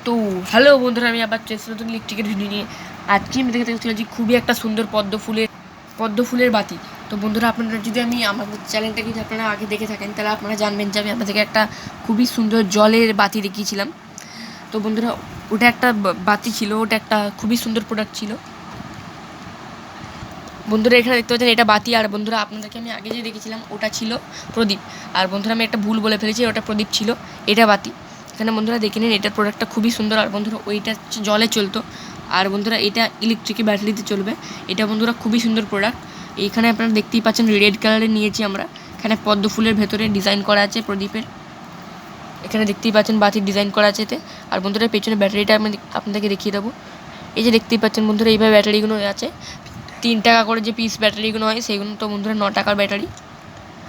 তো হ্যালো বন্ধুরা, আমি আবার চেষ্টা নতুন ইলেকট্রিকের ভিডিও নিয়ে আজকে আমি দেখতে চলেছি খুবই একটা সুন্দর পদ্ম ফুলের বাতি। তো বন্ধুরা, আপনারা যদি আমাদের চ্যানেলটা যদি আপনারা আগে দেখে থাকেন তাহলে আপনারা জানবেন যে আমি আপনাদেরকে একটা খুবই সুন্দর জলের বাতি দেখিয়েছিলাম। তো বন্ধুরা, ওটা একটা বাতি ছিল, ওটা একটা খুবই সুন্দর প্রোডাক্ট ছিল। বন্ধুরা এখানে দেখতে পাচ্ছেন এটা বাতি, আর বন্ধুরা আপনাদেরকে আমি আগে যে দেখেছিলাম ওটা ছিল প্রদীপ। আর বন্ধুরা আমি একটা ভুল বলে ফেলেছি, ওটা প্রদীপ ছিল, এটা বাতি। এখানে বন্ধুরা দেখে নিন, এটার প্রোডাক্টটা খুবই সুন্দর। আর বন্ধুরা ওইটা জলে চলতো, আর বন্ধুরা এটা ইলেকট্রিক ব্যাটারিতে চলবে। এটা বন্ধুরা খুবই সুন্দর প্রোডাক্ট। এইখানে আপনারা দেখতেই পাচ্ছেন রেড কালারের নিয়েছি আমরা। এখানে পদ্ম ফুলের ভেতরে ডিজাইন করা আছে প্রদীপের। এখানে দেখতেই পাচ্ছেন বাতির ডিজাইন করা আছে এতে। আর বন্ধুরা পেছনে ব্যাটারিটা আমি আপনাদেরকে দেখিয়ে দেবো। এই যে দেখতেই পাচ্ছেন বন্ধুরা, এইভাবে ব্যাটারিগুলো আছে। 3 টাকা করে যে পিস ব্যাটারিগুলো হয় সেইগুলো তো বন্ধুরা 9 টাকার ব্যাটারি।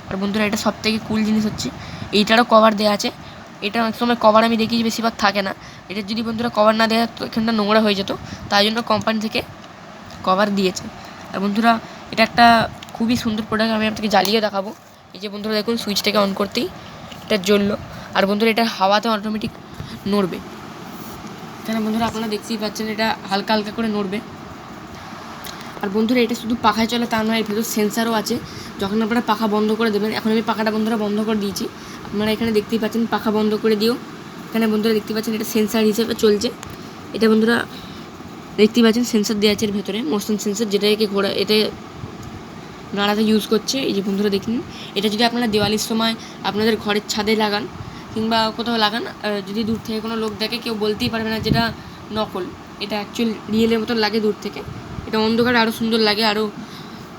আর বন্ধুরা এটা সবথেকে কুল জিনিস হচ্ছে এইটারও কভার দেওয়া আছে। এটা অনেক সময় কভার আমি দেখি বেশিরভাগ থাকে না। এটা যদি বন্ধুরা কভার না দেওয়া তো এখানটা নোংরা হয়ে যেত, তাই জন্য কোম্পানি থেকে কভার দিয়েছে। আর বন্ধুরা এটা একটা খুবই সুন্দর প্রোডাক্ট, আমি আপনাকে জ্বালিয়ে দেখাবো। এই যে বন্ধুরা দেখুন, সুইচটাকে অন করতেই এটা জ্বললো। আর বন্ধুরা এটা হাওয়াতে অটোমেটিক নড়বে। এখানে বন্ধুরা আপনারা দেখতেই পাচ্ছেন এটা হালকা হালকা করে নড়বে। আর বন্ধুরা এটা শুধু পাখায় চলে তা নয়, এর ভেতর সেন্সারও আছে। যখন আপনারা পাখা বন্ধ করে দেবেন, এখন আমি পাখাটা বন্ধুরা বন্ধ করে দিয়েছি, আপনারা এখানে দেখতেই পাচ্ছেন পাখা বন্ধ করে দিও। এখানে বন্ধুরা দেখতে পাচ্ছেন এটা সেন্সার হিসেবে চলছে। এটা বন্ধুরা দেখতেই পাচ্ছেন সেন্সার দেওয়া আছে এর ভেতরে, মোশন সেন্সার, যেটাকে ঘোরা এটা নাড়াতে ইউজ করছে। এই যে বন্ধুরা দেখুন, এটা যদি আপনারা দিওয়ালির সময় আপনাদের ঘরের ছাদে লাগান কিংবা কোথাও লাগান, যদি দূর থেকে কোনো লোক দেখে, কেউ বলতেই পারবে না যেটা নকল। এটা অ্যাকচুয়াল রিয়েলের মতন লাগে দূর থেকে। এটা অন্ধকারে আরও সুন্দর লাগে, আরও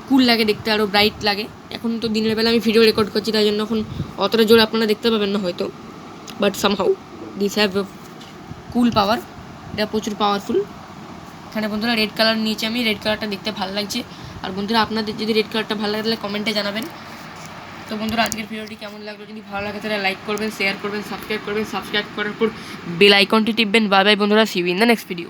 কুল লাগে দেখতে, আরও ব্রাইট লাগে। এখন তো দিনের বেলা আমি ভিডিও রেকর্ড করছি, তাই জন্য এখন অতটা জোরে আপনারা দেখতে পাবেন না হয়তো, বাট সামহাউ দিস হ্যাভ কুল পাওয়ার। এটা প্রচুর পাওয়ারফুল। এখানে বন্ধুরা রেড কালার নিয়েছি আমি, রেড কালারটা দেখতে ভালো লাগছে। আর বন্ধুরা আপনাদের যদি রেড কালারটা ভালো লাগে তাহলে কমেন্টে জানাবেন। তো বন্ধুরা আজকের ভিডিওটি কেমন লাগলো, যদি ভালো লাগে তাহলে লাইক করবেন, শেয়ার করবেন, সাবস্ক্রাইব করবেন। সাবস্ক্রাইব করার পর বেল আইকনটি টিপবেন। বাই বাই বন্ধুরা, see you in the next video.